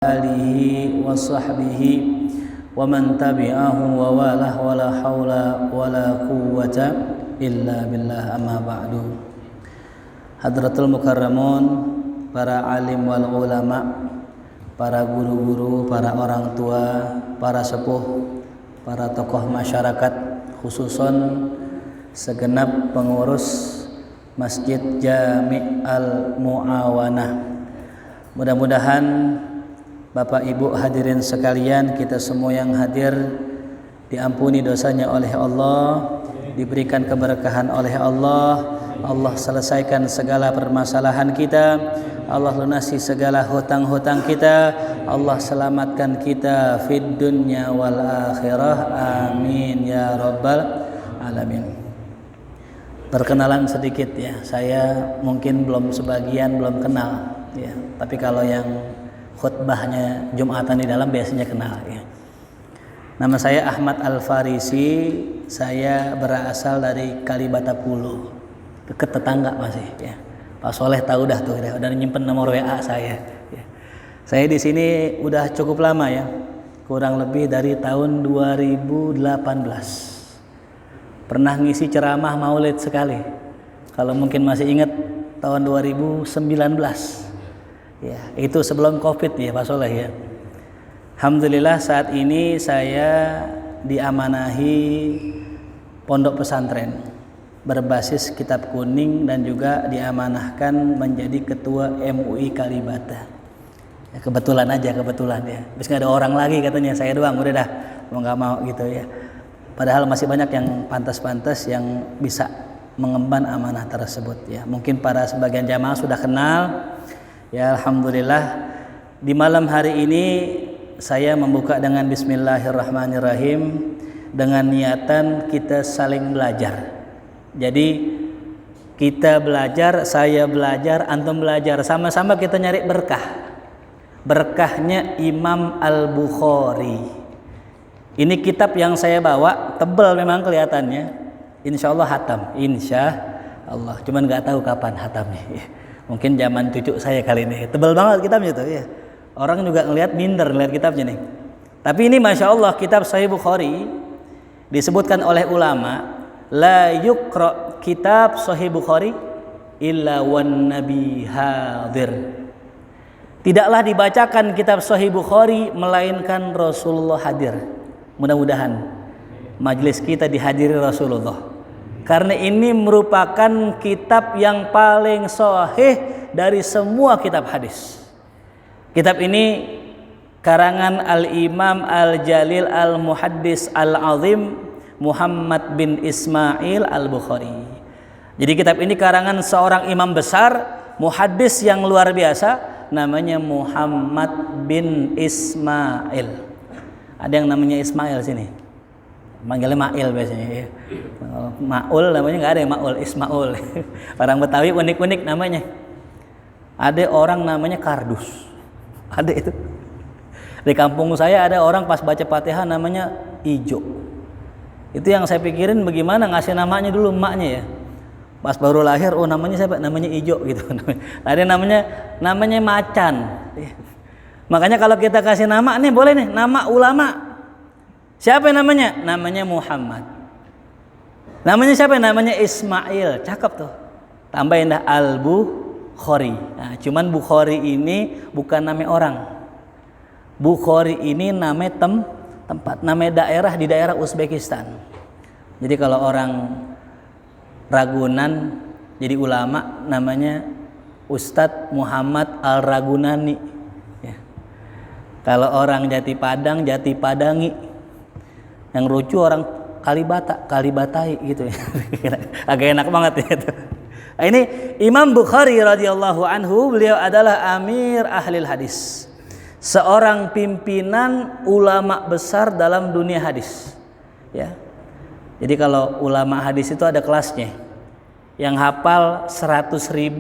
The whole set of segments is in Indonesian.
alihi wa sahbihi wa man tabi'ahu wa walah wa la hawla wa la quwwata illa billah, amma ba'du. Hadratul mukarramun, para alim wal ulama, para guru-guru, para orang tua, para sepuh, para tokoh masyarakat, khususon segenap pengurus Masjid Jami' Al-Mu'awanah. Mudah-mudahan Bapak Ibu hadirin sekalian, kita semua yang hadir diampuni dosanya oleh Allah, diberikan keberkahan oleh Allah. Allah selesaikan segala permasalahan kita, Allah lunasi segala hutang-hutang kita, Allah selamatkan kita fid dunya wal akhirah, amin ya rabbal alamin. Perkenalan sedikit ya, saya mungkin sebagian belum kenal ya, tapi kalau yang khutbahnya Jumatan di dalam biasanya kenal ya. Nama saya Ahmad Al-Farisi, saya berasal dari Kalibata Pulo, deket tetangga masih ya. Pak Soleh tahu dah tuh, udah nyimpen nomor WA saya ya. Saya di sini udah cukup lama ya, kurang lebih dari tahun 2018. Pernah ngisi ceramah maulid sekali, kalau mungkin masih ingat, tahun 2019 ya, itu sebelum Covid ya Pak Soleh ya. Alhamdulillah saat ini saya diamanahi pondok pesantren berbasis kitab kuning dan juga diamanahkan menjadi ketua MUI Kalibata ya, kebetulan ya, bis nggak ada orang lagi katanya, saya doang, udah dah mau nggak mau gitu ya. Padahal masih banyak yang pantas-pantas yang bisa mengemban amanah tersebut ya. Mungkin para sebagian jamaah sudah kenal ya. Alhamdulillah di malam hari ini saya membuka dengan bismillahirrahmanirrahim, dengan niatan kita saling belajar. Jadi kita belajar, saya belajar, antum belajar, sama-sama kita nyari berkah. Berkahnya Imam Al-Bukhari. Ini kitab yang saya bawa, tebal memang kelihatannya. Insya Allah hatam, insya Allah. Cuman nggak tahu kapan hatamnya. Mungkin zaman cucu saya kali ini. Tebal banget kitabnya tuh ya. Orang juga ngelihat minder ngelihat kitabnya nih. Tapi ini masya Allah kitab Sahih Bukhari, disebutkan oleh ulama, la yuqra kitab Sahih Bukhari illa wan nabi hadir. Tidaklah dibacakan kitab Sahih Bukhari melainkan Rasulullah hadir. Mudah-mudahan majelis kita dihadiri Rasulullah, karena ini merupakan kitab yang paling sahih dari semua kitab hadis. Kitab ini karangan Al-Imam Al-Jalil Al-Muhaddis Al-Azim Muhammad bin Ismail Al-Bukhari. Jadi kitab ini karangan seorang imam besar, muhaddis yang luar biasa, namanya Muhammad bin Ismail. Ada yang namanya Ismail sini, manggilnya Mail biasanya ya. Maul namanya nggak ada yang Maul, Ismaul. Orang Betawi unik-unik namanya. Ada orang namanya Kardus, ada itu. Di kampung saya ada orang pas baca Fatihah namanya Ijo. Itu yang saya pikirin, bagaimana ngasih namanya dulu emaknya ya. Pas baru lahir, oh namanya siapa? Namanya Ijo gitu. Ada namanya Macan. Makanya kalau kita kasih nama nih, boleh nih nama ulama. Siapa namanya? Namanya Muhammad. Namanya siapa? Namanya Ismail. Cakep tuh. Tambahin dah Al-Bukhari. Nah, cuman Bukhari ini bukan nama orang. Bukhari ini nama tempat, nama daerah di daerah Uzbekistan. Jadi kalau orang Ragunan jadi ulama namanya Ustadz Muhammad Al-Ragunani ya. Kalau orang Jati Padang, Jati Padangi. Yang lucu orang Kalibata, Kalibatai gitu ya. Agak enak banget ya itu. Nah, ini Imam Bukhari radhiyallahu anhu, beliau adalah amir ahlil hadis, seorang pimpinan ulama besar dalam dunia hadis ya. Jadi kalau ulama hadis itu ada kelasnya. Yang hafal 100.000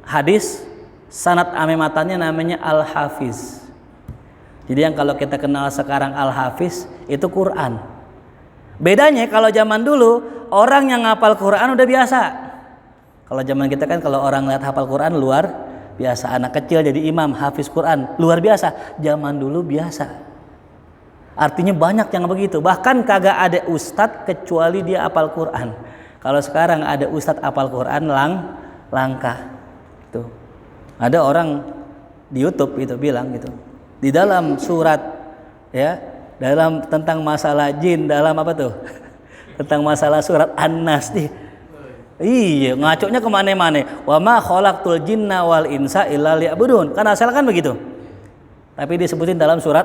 hadis, sanad amematannya namanya Al-Hafiz. Jadi yang kalau kita kenal sekarang Al-Hafiz itu Quran. Bedanya kalau zaman dulu orang yang hafal Quran udah biasa. Kalau zaman kita kan kalau orang lihat hafal Quran luar biasa. Anak kecil jadi imam, hafiz Quran, luar biasa. Zaman dulu biasa. Artinya banyak yang begitu. Bahkan kagak ada ustadz kecuali dia hafal Quran. Kalau sekarang ada ustadz hafal Quran langka. Tuh. Ada orang di YouTube itu bilang gitu. Di dalam surat ya, dalam tentang masalah jin, dalam apa tuh? Tentang masalah surat An-Nas nih. Iya, ngacoknya kemana-mana. Wa ma khalaqtul jinna wal insa illa liya'budun. Kan asal kan begitu. Tapi disebutin dalam surat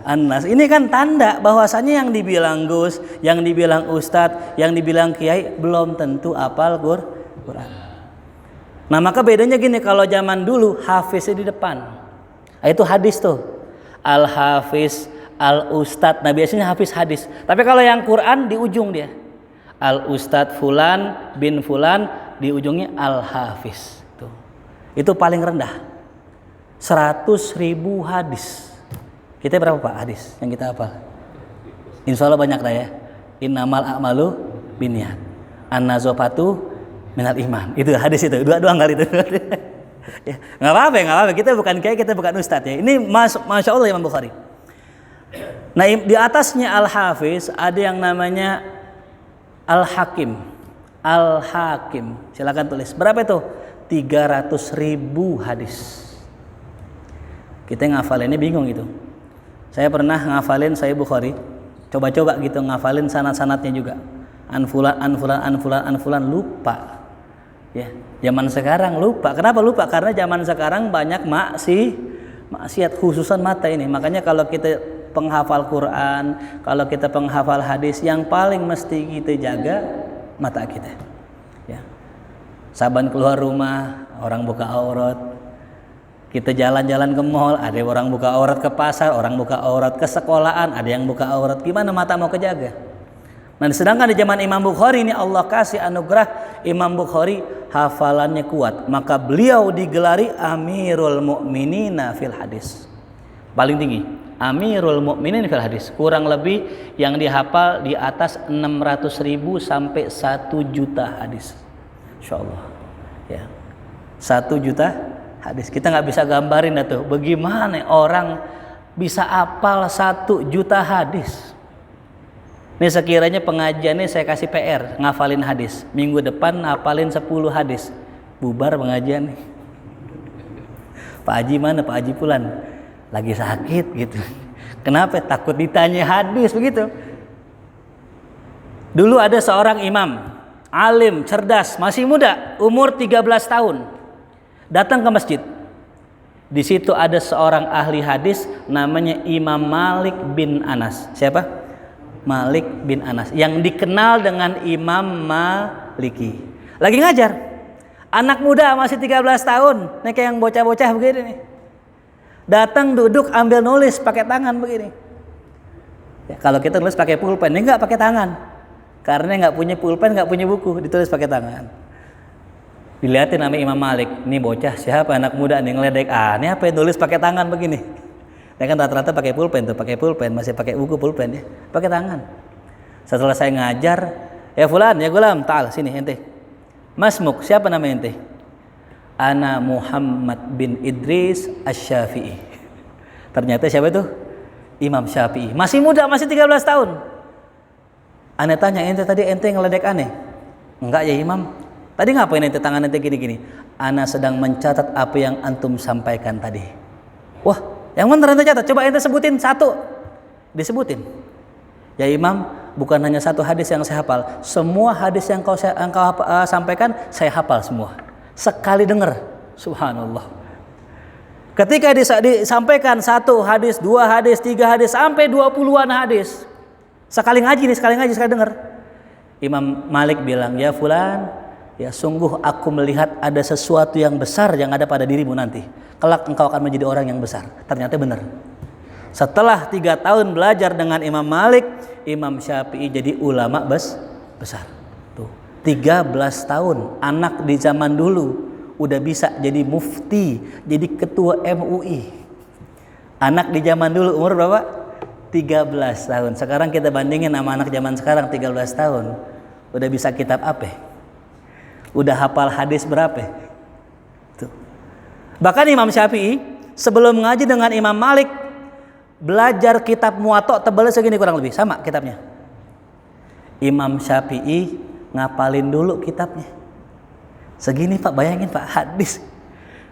An-Nas. Ini kan tanda bahwasanya yang dibilang Gus, yang dibilang Ustadz, yang dibilang Kiai belum tentu hafal Quran. Nah, maka bedanya gini, kalau zaman dulu hafiznya di depan. Nah, itu hadis tuh. Al-Hafiz, Al-Ustadz. Nah, biasanya hafiz hadis. Tapi kalau yang Quran di ujung dia. Al-Ustadz Fulan bin Fulan, di ujungnya Al-Hafiz. Itu paling rendah. 100.000 hadis. Kita berapa Pak hadis yang kita hafal? Insya Allah banyak lah ya. Innamal a'malu binniyat. An-nazafatu minal iman. Itu hadis itu. Dua kali itu. Ya, nggak apa-apa. Kita bukan kiai, kita bukan ustadz ya. Ini masya Allah Imam Bukhari. Nah, di atasnya Al-Hafiz ada yang namanya Al-Hakim. Al-Hakim. Silakan tulis. Berapa itu? 300.000 hadis. Kita ngafalinnya bingung gitu. Saya pernah ngafalin Sahih Bukhari. Coba-coba gitu ngafalin sanad-sanadnya juga. An fulan lupa. Ya, zaman sekarang lupa. Kenapa lupa? Karena zaman sekarang banyak maksiat khususan mata ini. Makanya kalau kita penghafal Quran, kalau kita penghafal hadis, yang paling mesti kita jaga mata kita. Ya. Saban keluar rumah, orang buka aurat. Kita jalan-jalan ke mall, ada orang buka aurat, ke pasar, orang buka aurat, ke sekolahan, ada yang buka aurat. Gimana mata mau kejaga? Nah, sedangkan di zaman Imam Bukhari ini Allah kasih anugerah, Imam Bukhari hafalannya kuat, maka beliau digelari Amirul Mukminina fil hadis. Paling tinggi, Amirul Mukminin fil hadis. Kurang lebih yang dihafal di atas 600.000 sampai 1 juta hadis. Insyaallah. Ya. 1 juta hadis. Kita nggak bisa gambarin tuh bagaimana orang bisa hafal 1 juta hadis. Ini sekiranya pengajiannya saya kasih PR ngafalin hadis. Minggu depan ngafalin 10 hadis. Bubar pengajian nih. Pak Haji mana? Pak Haji Pulan lagi sakit gitu. Kenapa? Takut ditanya hadis begitu. Dulu ada seorang imam, alim, cerdas, masih muda, umur 13 tahun. Datang ke masjid. Di situ ada seorang ahli hadis namanya Imam Malik bin Anas. Siapa? Malik bin Anas, yang dikenal dengan Imam Maliki. Lagi ngajar. Anak muda masih 13 tahun, nih kayak yang bocah-bocah begini nih. Datang duduk ambil nulis pakai tangan begini. Ya, kalau kita nulis pakai pulpen, ini enggak pakai tangan. Karena enggak punya pulpen, enggak punya buku, ditulis pakai tangan. Dilihatin nama Imam Malik, ini bocah siapa anak muda nih ngeledek. Ini apa yang nulis pakai tangan begini? Ya kan rata-rata pakai pulpen tuh, masih pakai buku pulpen ya, pakai tangan. Setelah saya ngajar, ya fulan, ya gulam, ta'al sini ente. Masmuk, siapa nama ente? Ana Muhammad bin Idris Asy-Syafi'i. Ternyata siapa itu? Imam Syafi'i. Masih muda, masih 13 tahun. Ana tanya, ente tadi ente ngeledek aneh? Enggak ya Imam. Tadi ngapain ente tangan ente gini-gini? Ana sedang mencatat apa yang antum sampaikan tadi. Wah, yang mana ente catat? Coba ente sebutin satu. Disebutin. Ya Imam, bukan hanya satu hadis yang saya hafal. Semua hadis yang engkau sampaikan, saya hafal semua. Sekali dengar. Subhanallah. Ketika disampaikan 1 hadis, 2 hadis, 3 hadis, sampai 20-an hadis. Sekali ngaji, sekali dengar. Imam Malik bilang, ya fulan, ya sungguh aku melihat ada sesuatu yang besar yang ada pada dirimu nanti. Kelak engkau akan menjadi orang yang besar. Ternyata benar. Setelah 3 tahun belajar dengan Imam Malik, Imam Syafi'i jadi ulama besar. Tuh, 13 tahun anak di zaman dulu udah bisa jadi mufti, jadi ketua MUI. Anak di zaman dulu umur berapa? 13 tahun. Sekarang kita bandingin sama anak zaman sekarang 13 tahun. Udah bisa kitab apa? Udah hafal hadis berapa? Tuh. Bahkan Imam Syafi'i sebelum ngaji dengan Imam Malik belajar kitab Muwatta tebalnya segini kurang lebih, sama kitabnya. Imam Syafi'i ngapalin dulu kitabnya. Segini Pak, bayangin Pak, hadis.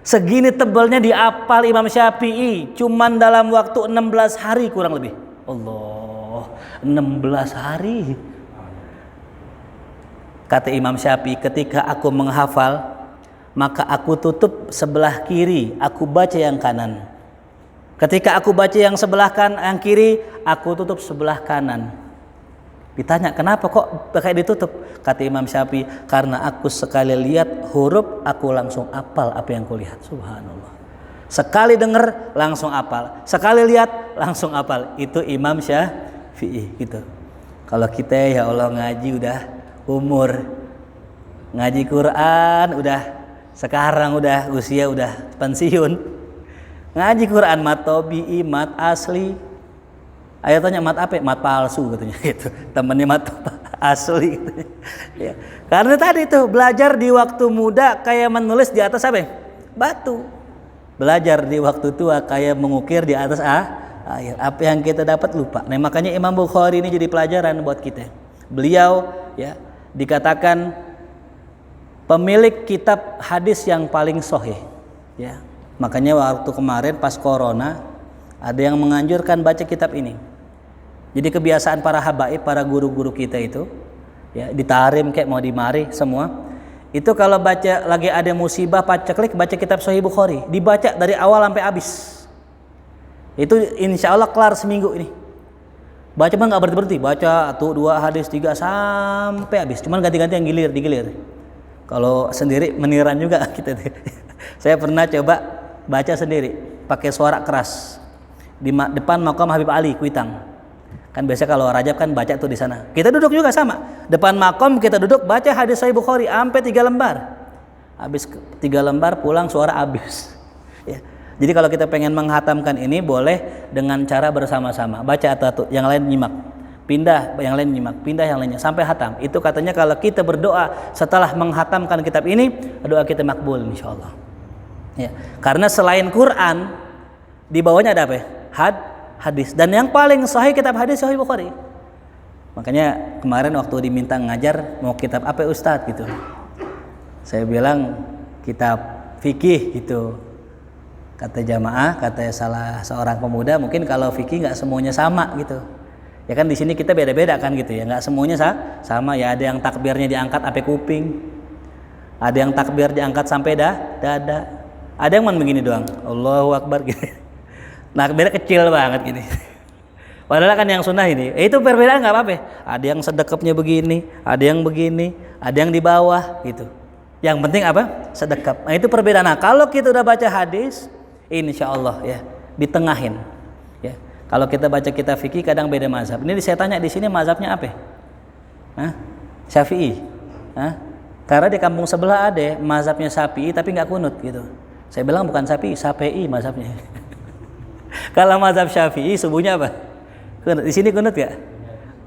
Segini tebalnya diapal Imam Syafi'i cuman dalam waktu 16 hari kurang lebih. Allah, 16 hari. Kata Imam Syafi'i, ketika aku menghafal, maka aku tutup sebelah kiri, aku baca yang kanan. Ketika aku baca yang yang kiri, aku tutup sebelah kanan. Ditanya, kenapa kok pakai ditutup? Kata Imam Syafi'i, karena aku sekali lihat huruf, aku langsung apal apa yang kulihat. Subhanallah. Sekali dengar langsung apal, sekali lihat langsung apal. Itu Imam Syafi'i gitu. Kalau kita ya Allah ngaji udah umur, ngaji Quran udah sekarang udah usia udah pensiun. Ngaji Quran mat tabi'i, mat asli. Ayah tanya mat apa? Mat palsu katanya gitu. Temannya mat asli gitu. Ya. Karena tadi tuh belajar di waktu muda kayak menulis di atas apa? Batu. Belajar di waktu tua kayak mengukir di atas air. Apa yang kita dapat lupa. Nah, makanya Imam Bukhari ini jadi pelajaran buat kita. Beliau ya dikatakan pemilik kitab hadis yang paling sahih. Ya. Makanya waktu kemarin pas corona ada yang menganjurkan baca kitab ini. Jadi kebiasaan para habaib, para guru-guru kita itu ya ditarim kayak mau dimari semua. Itu kalau baca lagi ada musibah paceklik baca kitab Sahih Bukhari, dibaca dari awal sampai habis. Itu insya Allah kelar seminggu ini. Baca mah nggak berhenti, baca 2 hadis 3 sampai habis. Cuman ganti-ganti yang digilir. Kalau sendiri meniran juga kita. Saya pernah coba baca sendiri pakai suara keras di depan makam Habib Ali Kuitang. Kan biasa kalau Rajab kan baca tuh di sana. Kita duduk juga sama. Depan makom kita duduk baca hadis Sahih Bukhari sampai 3 lembar. Habis 3 lembar pulang suara habis. Ya. Jadi kalau kita pengen menghatamkan ini boleh dengan cara bersama-sama. Baca atau yang lain nyimak. Pindah yang lain nyimak, pindah yang lainnya sampai hatam. Itu katanya kalau kita berdoa setelah menghatamkan kitab ini, doa kita makbul insyaallah. Ya. Karena selain Quran di bawahnya ada apa ya? Hadis, dan yang paling sahih kitab hadis Sahih Bukhari. Makanya kemarin waktu diminta ngajar mau kitab apa Ustadz gitu, saya bilang kitab fikih gitu. Kata jamaah, kata salah seorang pemuda, mungkin kalau fikih nggak semuanya sama gitu. Ya kan di sini kita beda-beda kan gitu ya, nggak semuanya sama ya. Ada yang takbirnya diangkat sampai kuping, ada yang takbir diangkat sampai dada, ada yang begini doang, Allahu Akbar gitu. Nah, beda kecil banget gini. Padahal kan yang sunnah ini, itu perbedaan nggak apa-apa. Ada yang sedekapnya begini, ada yang begini, ada yang di bawah gitu. Yang penting apa? Sedekap. Nah, itu perbedaan. Nah, kalau kita udah baca hadis, insya Allah ya ditengahin. Ya. Kalau kita baca kitab fikih kadang beda mazhab. Ini saya tanya di sini mazhabnya apa? Syafi'i. Karena di kampung sebelah ada mazhabnya Syafi'i tapi nggak kunut gitu. Saya bilang bukan Syafi'i mazhabnya. Kalau mazhab Syafi'i subuhnya apa? Kunut. Di sini kunut ya?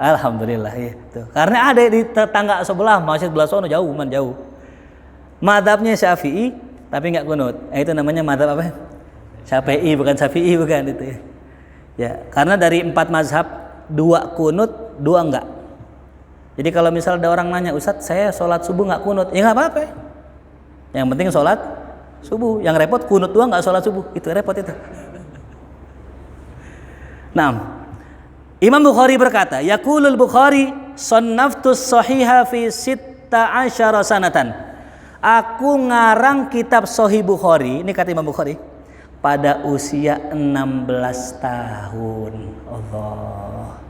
Alhamdulillah ya. Tuh. Karena ada di tetangga sebelah, masjid belah sono jauh. Mazhabnya Syafi'i tapi nggak kunut. Itu namanya mazhab apa? Syafi'i bukan Syafi'i bukan itu ya. Ya, karena dari 4 mazhab 2 kunut, 2 enggak. Jadi kalau misal ada orang nanya, Ustadz saya sholat subuh nggak kunut, ya nggak apa-apa. Yang penting sholat subuh. Yang repot kunut doang nggak sholat subuh, itu repot itu. Nah, Imam Bukhari berkata, Yaqulul Bukhari sannaftus sahiha fi 16 sanatan. Aku ngarang kitab Sahih Bukhari, ini kata Imam Bukhari, pada usia 16 tahun. Allah.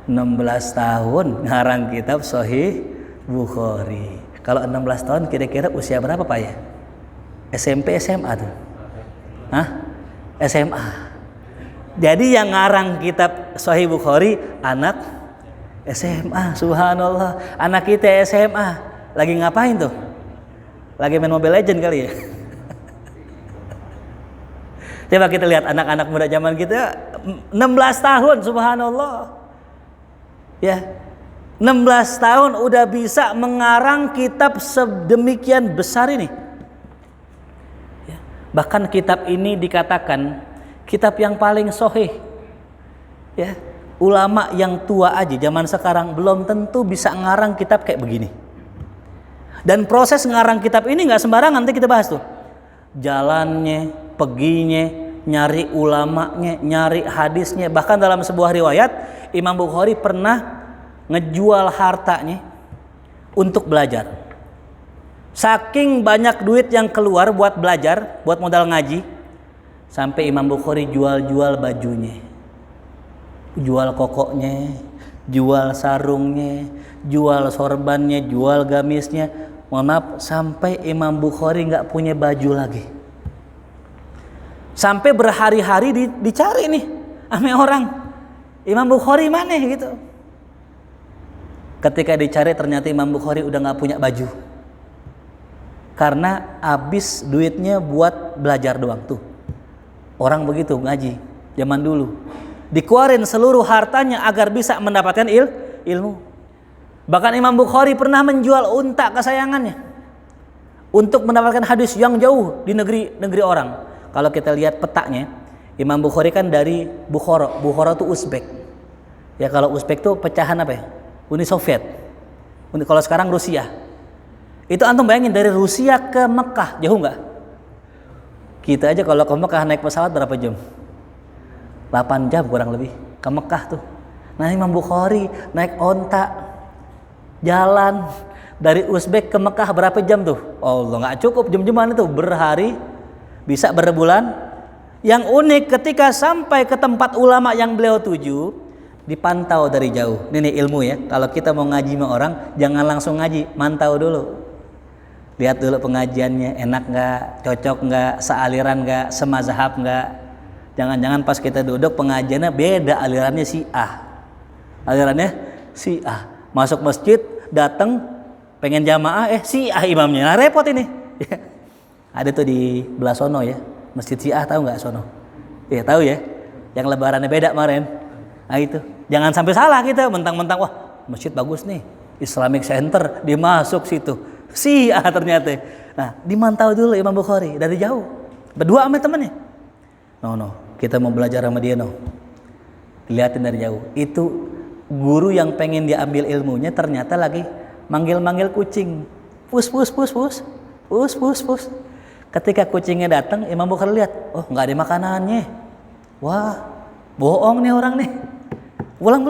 16 tahun ngarang kitab Sahih Bukhari. Kalau 16 tahun kira-kira usia berapa Pak ya? SMP, SMA tuh? SMA. Jadi yang ngarang kitab Sahih Bukhari anak SMA, subhanallah. Anak kita SMA, lagi ngapain tuh? Lagi main Mobile Legend kali ya? Coba kita lihat anak-anak muda zaman kita 16 tahun, subhanallah. Ya. 16 tahun udah bisa mengarang kitab sedemikian besar ini. Ya. Bahkan kitab ini dikatakan kitab yang paling sahih. Ya, ulama yang tua aja zaman sekarang belum tentu bisa ngarang kitab kayak begini. Dan proses ngarang kitab ini nggak sembarangan, nanti kita bahas tuh. Jalannya, peginya, nyari ulamanya, nyari hadisnya. Bahkan dalam sebuah riwayat Imam Bukhari pernah ngejual hartanya untuk belajar. Saking banyak duit yang keluar buat belajar, buat modal ngaji, sampai Imam Bukhari jual-jual bajunya, jual kokoknya, jual sarungnya, jual sorbannya, jual gamisnya. Mohon maaf, sampai Imam Bukhari nggak punya baju lagi. Sampai berhari-hari dicari nih ame orang, Imam Bukhari mana gitu. Ketika dicari ternyata Imam Bukhari udah nggak punya baju. Karena habis duitnya buat belajar doang tuh. Orang begitu ngaji zaman dulu. Dikeluarin seluruh hartanya agar bisa mendapatkan ilmu. Bahkan Imam Bukhari pernah menjual unta kesayangannya untuk mendapatkan hadis yang jauh di negeri orang. Kalau kita lihat petanya, Imam Bukhari kan dari Bukhara. Bukhara itu Uzbek. Ya kalau Uzbek tuh pecahan apa ya? Uni Soviet. Kalau sekarang Rusia. Itu antum bayangin dari Rusia ke Mekah, jauh nggak? Kita aja kalau ke Mekah naik pesawat berapa jam? 8 jam kurang lebih ke Mekah tuh. Nah Imam Bukhari naik onta jalan dari Uzbek ke Mekah berapa jam tuh? Allah, nggak cukup jam-jaman itu, berhari, bisa berbulan. Yang unik ketika sampai ke tempat ulama yang beliau tuju, dipantau dari jauh. Ini ilmu ya. Kalau kita mau ngaji sama orang, jangan langsung ngaji, mantau dulu. Lihat dulu pengajiannya, enak nggak, cocok nggak, sealiran nggak, semazhab nggak. Jangan-jangan pas kita duduk pengajiannya beda, alirannya Syiah. Alirannya Syiah. Masuk masjid, datang pengen jamaah, Syiah imamnya. Nah repot ini. Ada tuh di belah sono ya, masjid Syiah, tahu nggak sono? Ya tahu ya. Yang lebarannya beda kemarin. Nah itu, jangan sampai salah kita mentang-mentang wah masjid bagus nih, Islamic Center, dimasuk situ. Syiah ternyata. Nah, dimantau dulu Imam Bukhari dari jauh. Berdua sama temannya. No, kita mau belajar sama dia no. Dilihatin dari jauh. Itu guru yang pengen diambil ilmunya ternyata lagi manggil-manggil kucing. Pus. Ketika kucingnya datang, Imam Bukhari lihat, oh nggak ada makanannya. Wah, bohong nih orang nih. Pulang.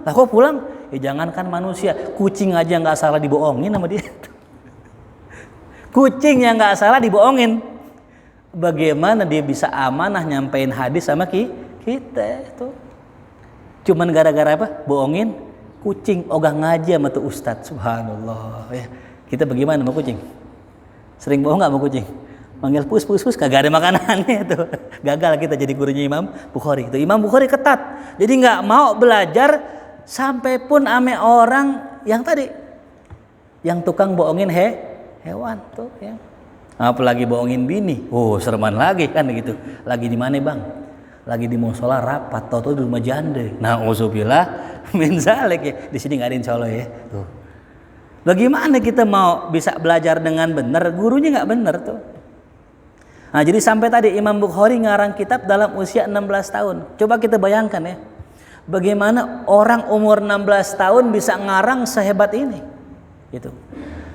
Lah kok pulang? Ya jangankan manusia, kucing aja nggak salah dibohongin sama dia. Kucing yang nggak salah dibohongin. Bagaimana dia bisa amanah nyampein hadis sama kita tuh? Cuman gara-gara apa? Bohongin kucing, ogah ngaji sama tuh ustadz. Subhanallah. Ya. Kita bagaimana sama kucing? Sering bohong nggak sama kucing? Manggil pus, kagak ada makanannya tuh. Gagal kita jadi gurunya Imam Bukhari. Itu Imam Bukhari ketat. Jadi nggak mau belajar sampai pun ame orang yang tadi, yang tukang bohongin hewan tuh ya. Apalagi bohongin bini. Oh, sereman lagi kan gitu. Lagi di mana, Bang? Lagi di musola rapat, tau-tau di rumah jande. Nah, uzubillah min zalik ya. Di sini enggak ada insyaallah ya. Tuh. Bagaimana kita mau bisa belajar dengan benar? Gurunya enggak benar tuh. Nah, jadi sampai tadi Imam Bukhari ngarang kitab dalam usia 16 tahun. Coba kita bayangkan ya. Bagaimana orang umur 16 tahun bisa ngarang sehebat ini? Gitu.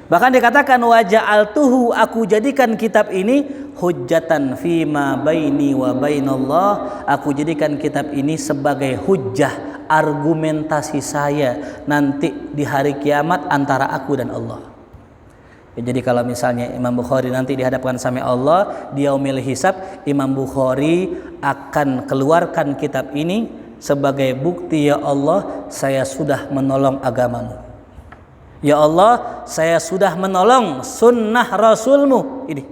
Bahkan dikatakan wa ja'altuhu, aku jadikan kitab ini hujjatan fima baini wa bainallah, aku jadikan kitab ini sebagai hujjah, argumentasi saya nanti di hari kiamat antara aku dan Allah. Ya, jadi kalau misalnya Imam Bukhari nanti dihadapkan sama Allah di yaumil hisab, Imam Bukhari akan keluarkan kitab ini sebagai bukti, ya Allah, saya sudah menolong agamamu. Ya Allah, saya sudah menolong sunnah Rasulmu ini.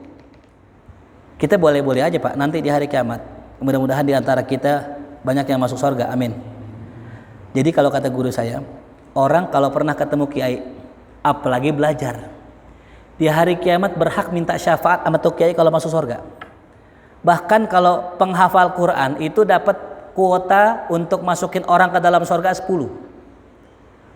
Kita boleh-boleh aja Pak, nanti di hari kiamat. Mudah-mudahan di antara kita banyak yang masuk surga, amin. Jadi kalau kata guru saya, orang kalau pernah ketemu kiai, apalagi belajar, di hari kiamat berhak minta syafaat sama tuh kiai kalau masuk surga. Bahkan kalau penghafal Quran itu dapat kuota untuk masukin orang ke dalam surga 10.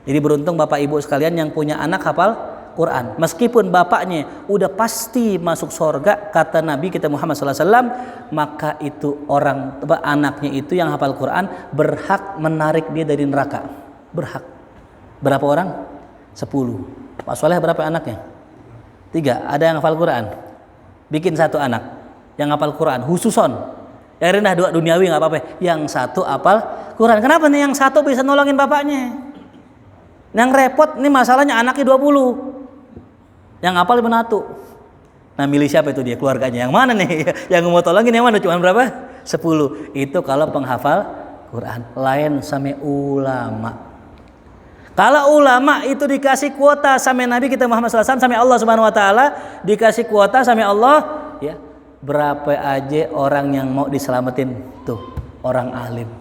Jadi beruntung Bapak Ibu sekalian yang punya anak hafal Quran. Meskipun bapaknya udah pasti masuk surga, kata Nabi kita Muhammad SAW, maka itu anaknya itu yang hafal Quran berhak menarik dia dari neraka. Berhak. Berapa orang? 10. Pak Soleh berapa anaknya? 3. Ada yang hafal Quran? Bikin 1 anak yang hafal Quran khususon. Yang rendah 2 duniawi nggak apa-apa. Yang 1 hafal Quran. Kenapa nih yang 1 bisa nolongin bapaknya? Yang repot nih masalahnya anaknya 20. Yang hafal 1. Nah, milih siapa itu dia keluarganya? Yang mana nih? Yang mau tolongin yang mana? Cuma berapa? 10. Itu kalau penghafal Quran. Lain sama ulama. Kalau ulama itu dikasih kuota sama Nabi kita Muhammad SAW, sama Allah Subhanahu Wa Taala, dikasih kuota sama Allah, ya berapa aja orang yang mau diselamatin tuh orang alim.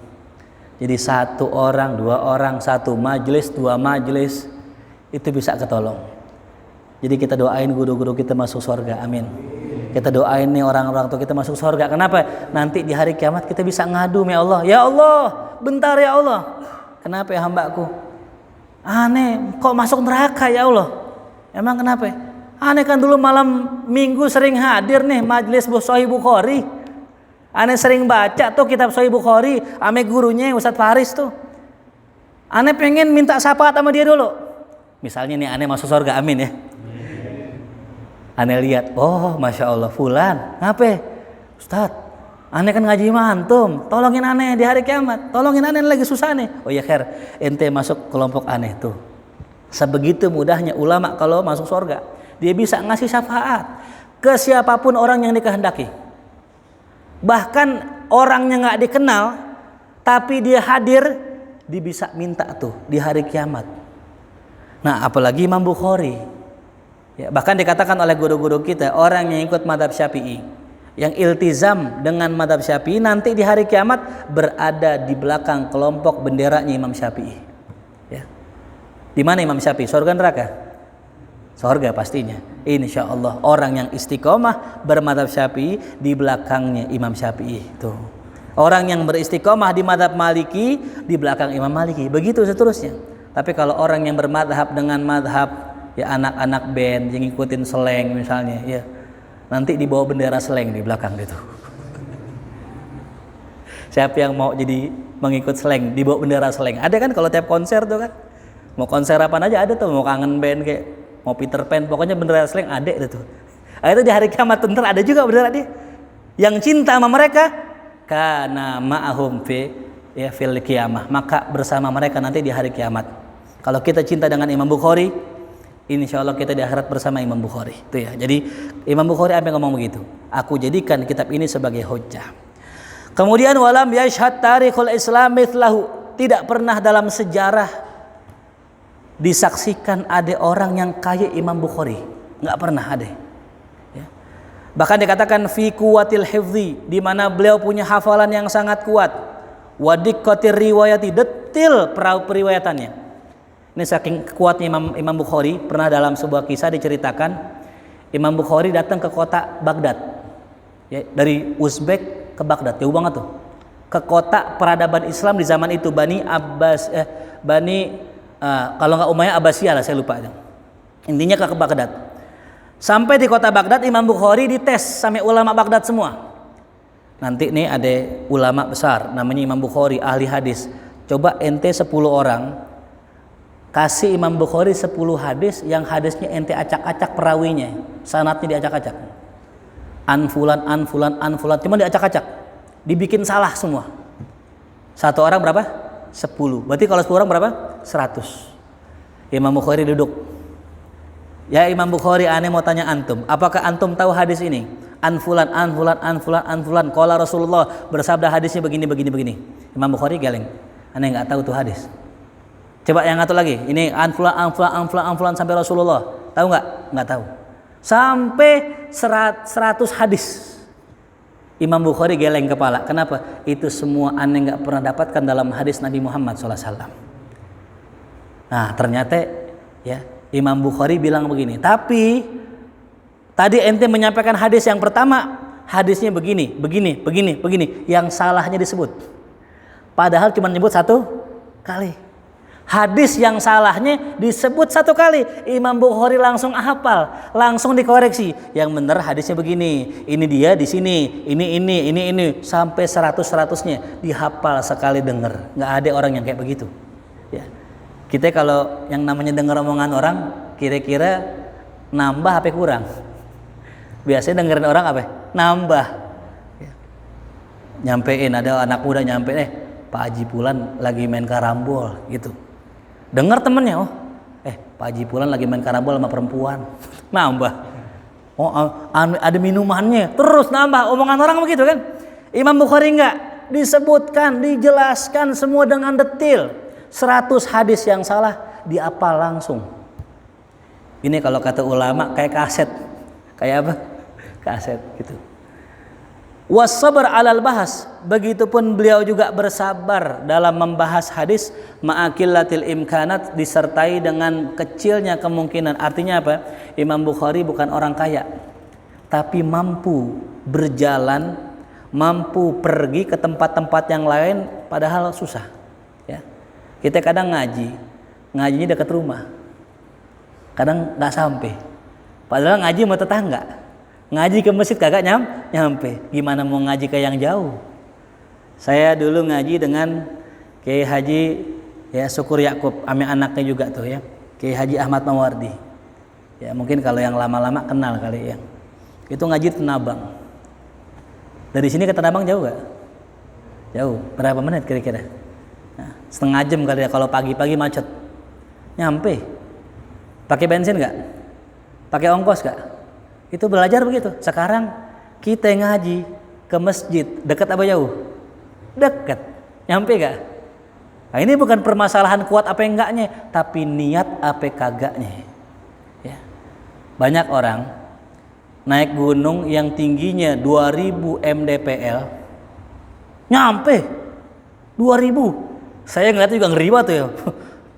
Jadi 1 orang, 2 orang, 1 majelis, 2 majelis itu bisa ketolong. Jadi kita doain guru-guru kita masuk surga, amin. Kita doain nih orang-orang tua kita masuk surga. Kenapa? Nanti di hari kiamat kita bisa ngadu ya Allah. Ya Allah, bentar ya Allah. Kenapa ya hambaku? Aneh, kok masuk neraka ya Allah? Emang kenapa? Aneh kan dulu malam minggu sering hadir nih majelis Sahih Bukhari. Aneh sering baca tuh kitab Sahih Bukhari ame gurunya Ustadz Faris tuh. Aneh pengen minta syafaat sama dia dulu. Misalnya nih aneh masuk surga, amin ya. Aneh lihat, oh masya Allah fulan, ngapa? Ustadz, aneh kan ngaji mantum, tolongin aneh di hari kiamat, tolongin aneh lagi susah nih. Oh ya khair, ente masuk kelompok aneh tuh. Sebegitu mudahnya ulama kalau masuk surga, dia bisa ngasih syafaat ke siapapun orang yang dikehendaki. Bahkan orangnya nggak dikenal, tapi dia hadir, dia bisa minta tuh di hari kiamat. Nah, apalagi Imam Bukhari. Ya, bahkan dikatakan oleh guru-guru kita, orang yang ikut mazhab Syafi'i, yang iltizam dengan mazhab Syafi'i nanti di hari kiamat berada di belakang kelompok benderanya Imam Syafi'i. Ya. Di mana Imam Syafi'i? Surga neraka? Surga pastinya. Insya Allah orang yang istiqomah bermadzhab Syafi'i di belakangnya Imam Syafi'i. Tuh. Orang yang beristiqomah di mazhab Maliki di belakang Imam Maliki. Begitu seterusnya. Tapi kalau orang yang bermadhab dengan madhab ya anak-anak band yang ngikutin seleng misalnya, ya nanti dibawa bendera seleng di belakang gitu. Siapa yang mau jadi mengikut seleng, dibawa bendera seleng. Ada kan kalau tiap konser tuh kan. Mau konser apa aja ada tuh, mau kangen band kayak mau Peter Pan, pokoknya bendera seleng ada itu. Itu di hari kiamat bentar ada juga bendera dia. Yang cinta sama mereka kana ma'ahum fil qiyamah, maka bersama mereka nanti di hari kiamat. Kalau kita cinta dengan Imam Bukhari, insya Allah kita di akhirat bersama Imam Bukhari. Itu ya. Jadi Imam Bukhari apa yang ngomong begitu? Aku jadikan kitab ini sebagai hujjah. Kemudian walam yashhad tarikhul Islam mithlahu, tidak pernah dalam sejarah disaksikan ada orang yang kayak Imam Bukhari, nggak pernah ada. Ya. Bahkan dikatakan fi quwwatil hifzi, di mana beliau punya hafalan yang sangat kuat. Wa diqqatir riwayati, detil periwayatannya. Ini saking kuatnya Imam Bukhari, pernah dalam sebuah kisah diceritakan Imam Bukhari datang ke kota Baghdad. Ya, dari Uzbek ke Baghdad, jauh banget tuh. Ke kota peradaban Islam di zaman itu, kalau nggak Umayyah Abbasiyah lah, saya lupa. Intinya ke Baghdad. Sampai di kota Baghdad, Imam Bukhari dites sama ulama Baghdad semua. Nanti nih ada ulama besar, namanya Imam Bukhari, ahli hadis. Coba ente 10 orang, kasih Imam Bukhari 10 hadis, yang hadisnya ente acak-acak perawinya, sanadnya diacak-acak. Anfulan, cuma diacak-acak. Dibikin salah semua. 1 orang berapa? 10. Berarti kalau 10 orang berapa? 100. Imam Bukhari duduk. Ya Imam Bukhari, aneh mau tanya antum, apakah antum tahu hadis ini? Anfulan. Qala Rasulullah, bersabda hadisnya begini. Imam Bukhari geleng. Aneh nggak tahu tuh hadis. Coba yang satu lagi. Ini anfulan sampai Rasulullah. Tahu nggak? Nggak tahu. Sampai 100 hadis. Imam Bukhari geleng kepala. Kenapa? Itu semua aneh nggak pernah dapatkan dalam hadis Nabi Muhammad SAW. Nah ternyata ya Imam Bukhari bilang begini. Tapi tadi ente menyampaikan hadis yang pertama, hadisnya begini. Yang salahnya disebut. Padahal cuma nyebut 1 kali. Hadis yang salahnya disebut satu kali, Imam Bukhari langsung hafal, langsung dikoreksi. Yang benar hadisnya begini, ini dia di sini, ini sampai 100-100-nya dihafal sekali dengar. Nggak ada orang yang kayak begitu. Ya. Kita kalau yang namanya dengar omongan orang, kira-kira nambah apa kurang? Biasanya dengerin orang apa? Nambah. Ya. Nyampein, ada anak muda nyampein, Pak Haji Pulan lagi main karambol gitu. Dengar temennya, Pak Haji Pulan lagi main karambol sama perempuan. Nambah. Ada minumannya, terus nambah. Omongan orang begitu kan. Imam Bukhari enggak, disebutkan, dijelaskan semua dengan detail. 100 hadis yang salah diapal langsung. Ini kalau kata ulama kayak kaset. Kayak apa? Kaset gitu. Was-sabr 'alal bahas, begitupun beliau juga bersabar dalam membahas hadis ma'akillatil imkanat, disertai dengan kecilnya kemungkinan. Artinya apa? Imam Bukhari bukan orang kaya, tapi mampu berjalan, mampu pergi ke tempat-tempat yang lain padahal susah. Ya. Kita kadang ngajinya dekat rumah, kadang nggak sampai, padahal ngaji sama tetangga. Ngaji ke masjid kagak nyampe. Gimana mau ngaji ke yang jauh? Saya dulu ngaji dengan Kiai Haji ya Syukur Yakub, ame anaknya juga tuh ya, Kiai Haji Ahmad Mawardi. Ya mungkin kalau yang lama-lama kenal kali ya. Itu ngaji Tenabang. Dari sini ke Tenabang jauh gak? Jauh. Berapa menit kira-kira? Nah, setengah jam kali ya kalau pagi-pagi macet. Nyampe. Pakai bensin gak? Pakai ongkos gak? Itu belajar begitu. Sekarang kita ngaji ke masjid dekat apa jauh? Dekat. Nyampe gak? Nah, ini bukan permasalahan kuat apa enggaknya, tapi niat apa kagaknya. Ya. Banyak orang naik gunung yang tingginya 2000 mdpl, nyampe 2000. Saya ngeliat juga ngeri banget tuh ya.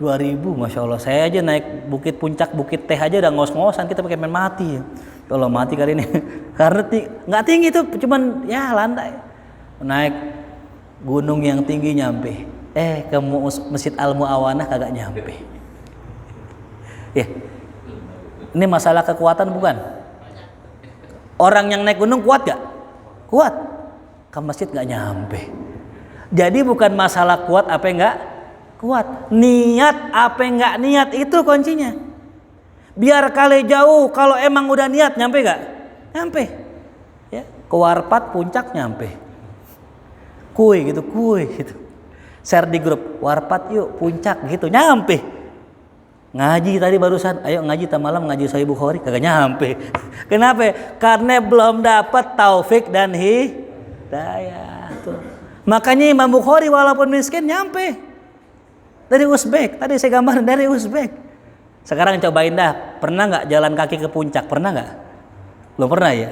2000, masya Allah. Saya aja naik bukit puncak, bukit teh aja udah ngos-ngosan, kita pakai main mati ya. Kalau mati kali ini karena nggak tinggi tuh, cuman ya landai. Naik gunung yang tinggi nyampe, ke Masjid Al Muawanah kagak nyampe. Ya, ini masalah kekuatan bukan? Orang yang naik gunung kuat gak? Kuat. Ke masjid nggak nyampe. Jadi bukan masalah kuat apa enggak kuat, niat apa enggak niat itu kuncinya. Biar kali jauh, kalau emang udah niat nyampe gak? Nyampe. Ya, ke Warpat puncak nyampe. Kue gitu. Share di grup, Warpat yuk puncak gitu, nyampe. Ngaji tadi barusan, ayo ngaji malam ngaji Sahih Bukhari, kagak nyampe. Kenapa? Karena belum dapat taufik dan hidayah. Tuh. Makanya Imam Bukhari walaupun miskin nyampe. Dari Uzbek, tadi saya gambarin dari Uzbek. Sekarang cobain dah, pernah nggak jalan kaki ke puncak? Pernah nggak? Belum pernah ya?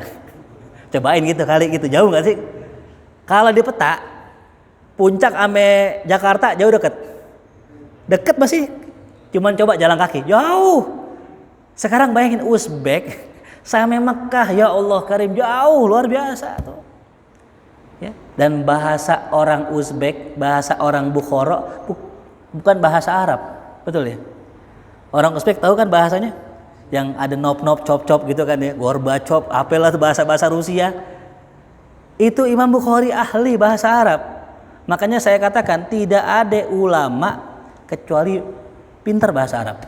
Cobain gitu kali gitu, jauh nggak sih? Kalau di peta, puncak ame Jakarta jauh deket? Deket masih, cuman coba jalan kaki, jauh. Sekarang bayangin Uzbek sampai Mekah, ya Allah karim, jauh luar biasa tuh. Ya. Dan bahasa orang Uzbek, bahasa orang Bukhara bukan bahasa Arab, betul ya? Orang Uzbek tahu kan bahasanya? Yang ada nop-nop, cop-cop gitu kan ya. Gorbachov, apalah bahasa-bahasa Rusia. Itu Imam Bukhari ahli bahasa Arab. Makanya saya katakan tidak ada ulama kecuali pintar bahasa Arab.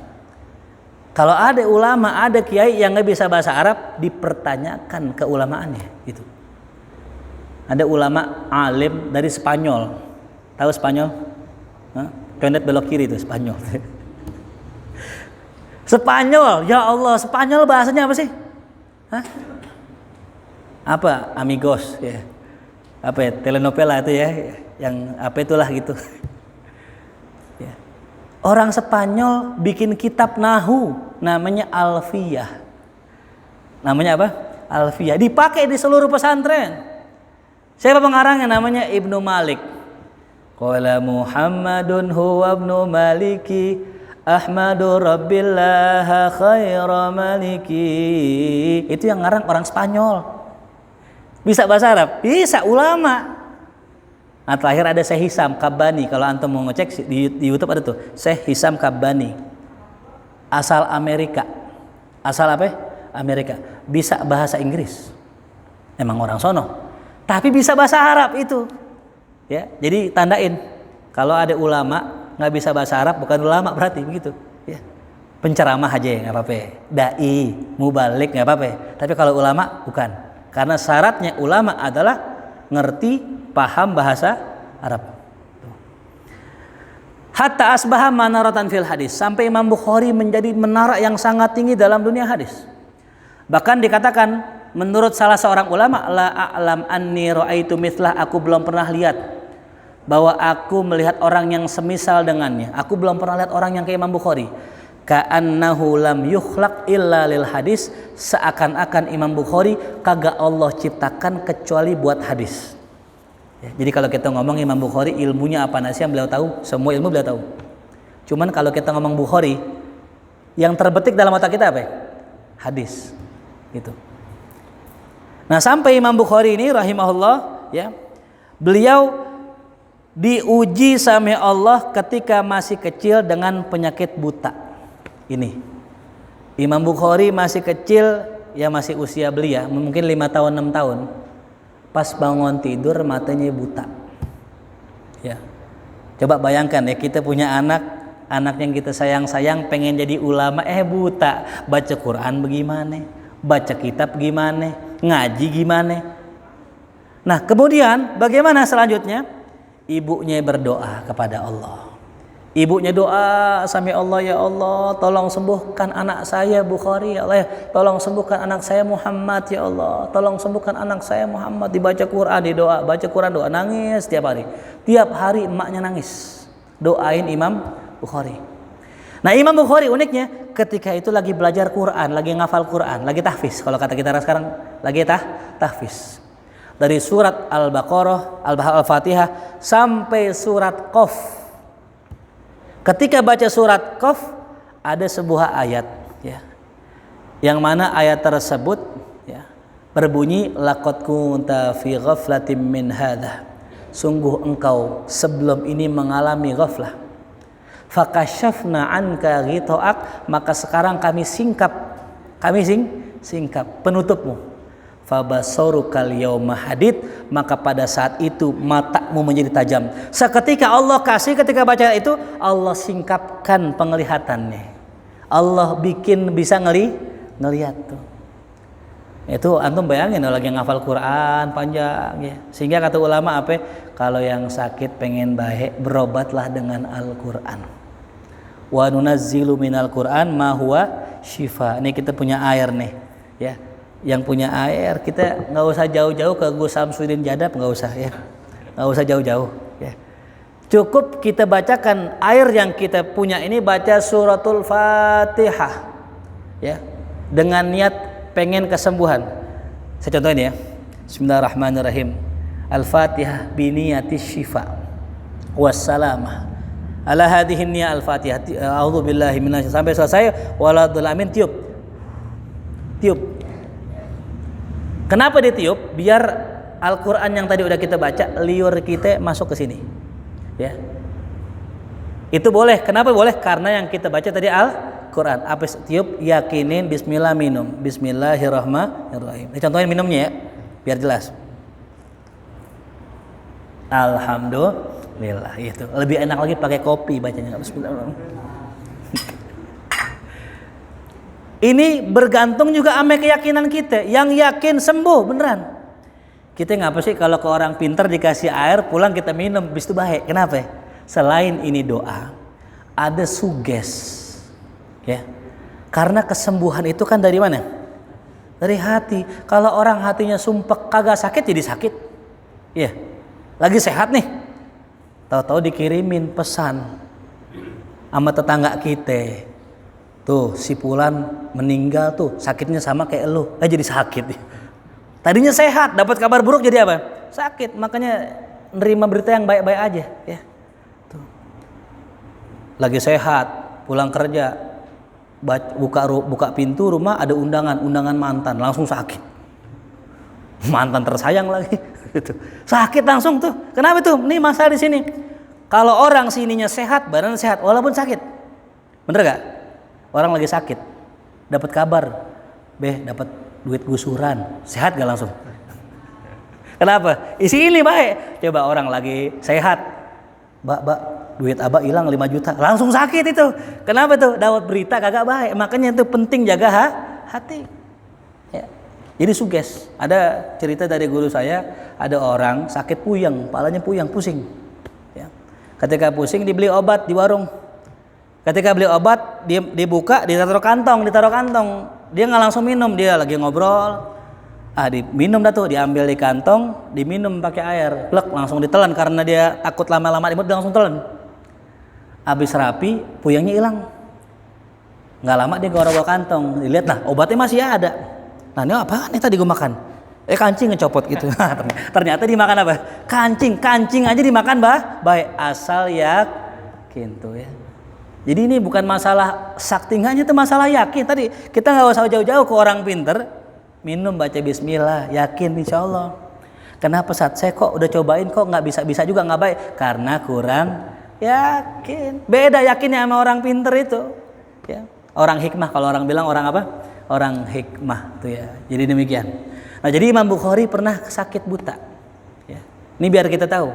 Kalau ada ulama, ada kiai yang nggak bisa bahasa Arab, dipertanyakan keulamaannya gitu. Ada ulama alim dari Spanyol. Tahu Spanyol? Condet belok kiri itu Spanyol. Spanyol, ya Allah, Spanyol bahasanya apa sih? Hah? Apa? Amigos ya. Apa ya? Telenovela itu ya, yang apa itulah gitu. Ya. Orang Spanyol bikin kitab nahu namanya Alfiyah. Namanya apa? Alfiyah. Dipakai di seluruh pesantren. Siapa pengarangnya? Namanya Ibnu Malik. Qala Muhammadun huwa ibnu Maliki Ahmadu Rabbillah khaira maliki. Itu yang ngarang orang Spanyol. Bisa bahasa Arab? Bisa, ulama. Nah, terakhir ada Syekh Hisam Kabbani. Kalau antum mau ngecek di YouTube ada tuh, Syekh Hisam Kabbani. Asal Amerika. Asal apa? Amerika. Bisa bahasa Inggris. Emang orang sono. Tapi bisa bahasa Arab itu. Ya, jadi tandain. Kalau ada ulama nggak bisa bahasa Arab, bukan ulama berarti begitu. Ya. Penceramah aja nggak apa-apa. Dai, mubalik nggak apa-apa. Tapi kalau ulama bukan. Karena syaratnya ulama adalah ngerti, paham bahasa Arab. Hatta asbaha manaratan fil hadis. Sampai Imam Bukhari menjadi menara yang sangat tinggi dalam dunia hadis. Bahkan dikatakan menurut salah seorang ulama, la a'lam anni ra'aitu mithlah, aku belum pernah lihat bahwa aku melihat orang yang semisal dengannya. Aku belum pernah lihat orang yang kayak Imam Bukhari. Ka'annahu lam yukhlaq illa lil hadis, seakan-akan Imam Bukhari kagak Allah ciptakan kecuali buat hadis. Ya, jadi kalau kita ngomong Imam Bukhari, ilmunya apa nasi yang beliau tahu? Semua ilmu beliau tahu. Cuman kalau kita ngomong Bukhari, yang terbetik dalam otak kita apa? Hadis. Gitu. Nah, sampai Imam Bukhari ini rahimahullah, ya, beliau diuji sama Allah ketika masih kecil dengan penyakit buta. Ini Imam Bukhari masih kecil, ya masih usia belia, mungkin 5 tahun 6 tahun. Pas bangun tidur matanya buta. Ya. Coba bayangkan ya, kita punya anak yang kita sayang-sayang pengen jadi ulama, buta. Baca Quran bagaimana? Baca kitab gimana? Ngaji gimana? Nah, kemudian bagaimana selanjutnya? Ibunya berdoa kepada Allah. Ibunya doa sama Allah, ya Allah, tolong sembuhkan anak saya Bukhari, ya Allah, ya. Tolong sembuhkan anak saya Muhammad, ya Allah. Tolong sembuhkan anak saya Muhammad. Dibaca Quran, didoa, baca Quran, doa, nangis tiap hari. Tiap hari emaknya nangis. Doain Imam Bukhari. Nah, Imam Bukhari uniknya ketika itu lagi belajar Quran, lagi ngafal Quran, lagi tahfiz. Kalau kata kita sekarang lagi tahfiz. Dari surat Al-Baqarah, Al-Fatihah sampai surat Qaf. Ketika baca surat Qaf ada sebuah ayat, ya, yang mana ayat tersebut, ya, berbunyi laqad kunta fi ghaflatin min hadza, sungguh engkau sebelum ini mengalami ghaflah. Fakashafna anka ghita'ak, maka sekarang kami singkap penutupmu. Fabasarukal yauma hadid, maka pada saat itu matamu menjadi tajam. Seketika Allah kasih, ketika baca itu Allah singkapkan penglihatannya. Allah bikin bisa ngelihat tuh. Itu antum bayangin lagi ngafal Quran panjang, ya. Sehingga kata ulama apa? Kalau yang sakit pengen baik, berobatlah dengan Al-Qur'an. Wa nunazzilu minal Qur'an ma huwa syifa. Ini kita punya air nih, ya. Yang punya air kita nggak usah jauh-jauh ke Gus Samsudin Jadab, nggak usah, ya, nggak usah jauh-jauh, ya. Cukup kita bacakan air yang kita punya ini, baca suratul Fatihah, ya, dengan niat pengen kesembuhan. Saya contohin ya, Bismillahirrahmanirrahim. Al-Fatihah biniyati syifa wassalamah ala hadhihi niyya al-Fatihah. A'udzubillahi minasy sampai selesai waladul amin, tiup. Kenapa ditiup? Biar Al-Quran yang tadi udah kita baca, liur kita masuk ke sini, ya. Itu boleh. Kenapa boleh? Karena yang kita baca tadi Al-Quran. Apa tiup? Yakinin bismillah, minum bismillahirrahmanirrahim. Ini contohin minumnya, ya, biar jelas. Alhamdulillah, itu lebih enak lagi pakai kopi bacanya. Bismillahirrahmanirrahim. Ini bergantung juga sama keyakinan kita. Yang yakin sembuh beneran. Kita ngapa sih kalau ke orang pintar dikasih air, pulang kita minum, bis itu baik. Kenapa? Selain ini doa, ada suges, ya. Karena kesembuhan itu kan dari mana? Dari hati. Kalau orang hatinya sumpek kagak sakit, jadi sakit. Ya. Lagi sehat nih, tahu-tahu dikirimin pesan sama tetangga kita. Tuh si Fulan meninggal tuh, sakitnya sama kayak elu, jadi sakit. Tadinya sehat, dapat kabar buruk jadi apa? Sakit. Makanya nerima berita yang baik-baik aja, ya. Tuh. Lagi sehat, pulang kerja, buka pintu rumah ada undangan mantan, langsung sakit. Mantan tersayang lagi. Itu sakit langsung tuh. Kenapa tuh? Nih masalah di sini. Kalau orang sininya sehat, badan sehat, walaupun sakit, bener gak? Orang lagi sakit, dapat kabar, dapat duit gusuran, sehat gak langsung? Kenapa? Isi ini baik. Coba orang lagi sehat, Mbak, duit abah hilang 5 juta, langsung sakit itu. Kenapa tuh? Dapat berita kagak baik. Makanya itu penting jaga hati. Ya. Jadi suges. Ada cerita dari guru saya, ada orang sakit puyeng, kepalanya puyeng, pusing. Ya. Ketika pusing dibeli obat di warung. Ketika beli obat, dibuka, ditaruh kantong. Dia nggak langsung minum, dia lagi ngobrol. Diminum dah tuh, diambil di kantong, diminum pakai air, plek, langsung ditelan karena dia takut lama-lama di mulut, dia langsung telan. Habis rapi, puyengnya hilang. Nggak lama dia bawa kantong, dilihat, nah obatnya masih ada. Nah ini apaan nih tadi gue makan? Kancing ngecopot gitu. Ternyata dimakan apa? Kancing aja dimakan baik, asal yakin tuh ya. Jadi ini bukan masalah sakti, hanya itu masalah yakin. Tadi kita nggak usah jauh-jauh ke orang pinter, minum baca bismillah, yakin insya Allah. Kenapa saya kok udah cobain kok nggak bisa juga nggak baik? Karena kurang yakin. Beda yakinnya sama orang pinter itu. Ya. Orang hikmah, kalau orang bilang orang apa? Orang hikmah tuh ya. Jadi demikian. Nah jadi Imam Bukhari pernah sakit buta. Ya. Ini biar kita tahu.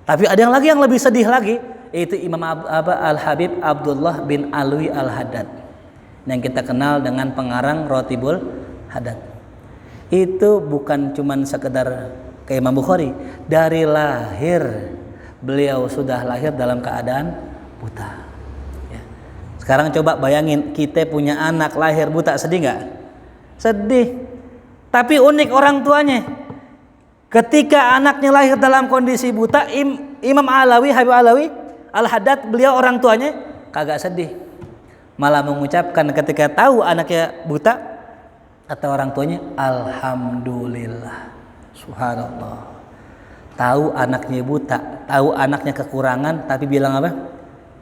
Tapi ada yang lagi yang lebih sedih lagi. Itu Imam Al-Habib Abdullah bin Alwi Al-Haddad yang kita kenal dengan pengarang Rotibul Haddad. Itu bukan cuman sekedar kayak Imam Bukhari, dari lahir beliau sudah lahir dalam keadaan buta ya. Sekarang coba bayangin, kita punya anak lahir buta, sedih nggak? Sedih. Tapi unik orang tuanya, ketika anaknya lahir dalam kondisi buta, Imam Habib Alawi Al-Haddad, beliau orang tuanya kagak sedih, malah mengucapkan ketika tahu anaknya buta, kata orang tuanya, alhamdulillah, subhanallah. Tahu anaknya buta, tahu anaknya kekurangan, tapi bilang apa?